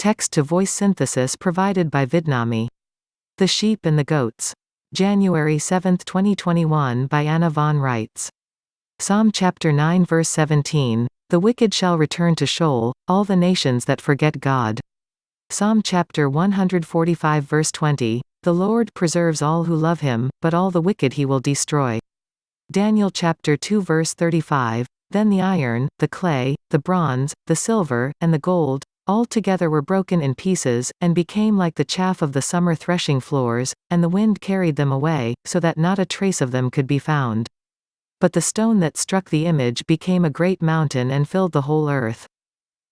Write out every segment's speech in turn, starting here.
Text-to-voice synthesis provided by Vidnami. The Sheep and the Goats. January 7, 2021 by Anna von Reitz. Psalm chapter 9 verse 17, "The wicked shall return to Sheol, all the nations that forget God." Psalm chapter 145 verse 20, "The Lord preserves all who love him, but all the wicked he will destroy." Daniel chapter 2 verse 35, "Then the iron, the clay, the bronze, the silver, and the gold, all together were broken in pieces, and became like the chaff of the summer threshing floors, and the wind carried them away, so that not a trace of them could be found. But the stone that struck the image became a great mountain and filled the whole earth."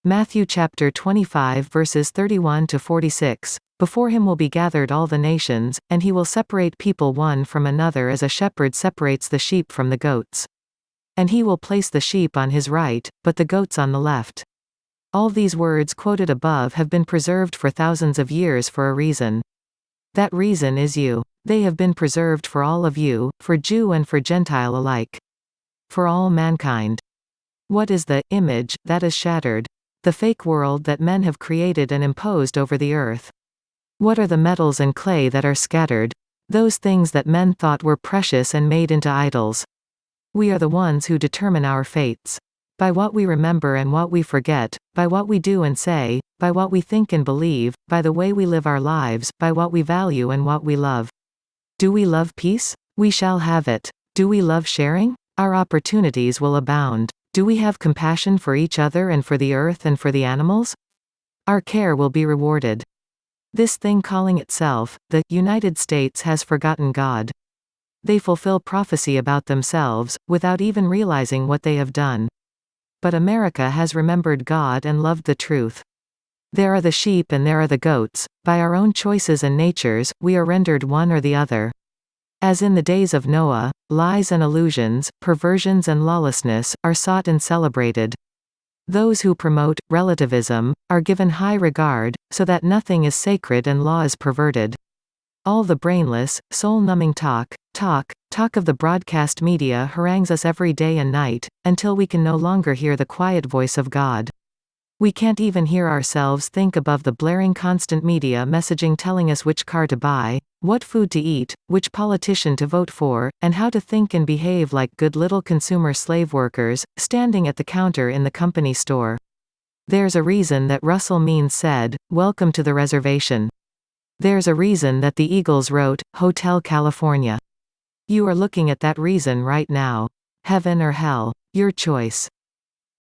Matthew chapter 25 verses 31 to 46, "Before him will be gathered all the nations, and he will separate people one from another as a shepherd separates the sheep from the goats. And he will place the sheep on his right, but the goats on the left." All these words quoted above have been preserved for thousands of years for a reason. That reason is you. They have been preserved for all of you, for Jew and for Gentile alike. For all mankind. What is the image that is shattered? The fake world that men have created and imposed over the earth. What are the metals and clay that are scattered? Those things that men thought were precious and made into idols. We are the ones who determine our fates. By what we remember and what we forget, by what we do and say, by what we think and believe, by the way we live our lives, by what we value and what we love. Do we love peace? We shall have it. Do we love sharing? Our opportunities will abound. Do we have compassion for each other and for the earth and for the animals? Our care will be rewarded. This thing calling itself, the United States has forgotten God. They fulfill prophecy about themselves, without even realizing what they have done. But America has remembered God and loved the truth. There are the sheep and there are the goats. By our own choices and natures, we are rendered one or the other. As in the days of Noah, lies and illusions, perversions and lawlessness, are sought and celebrated. Those who promote relativism are given high regard, so that nothing is sacred and law is perverted. All the brainless, soul-numbing talk of the broadcast media harangues us every day and night, until we can no longer hear the quiet voice of God. We can't even hear ourselves think above the blaring constant media messaging telling us which car to buy, what food to eat, which politician to vote for, and how to think and behave like good little consumer slave workers, standing at the counter in the company store. There's a reason that Russell Means said, "Welcome to the reservation." There's a reason that the Eagles wrote, "Hotel California." You are looking at that reason right now. Heaven or hell. Your choice.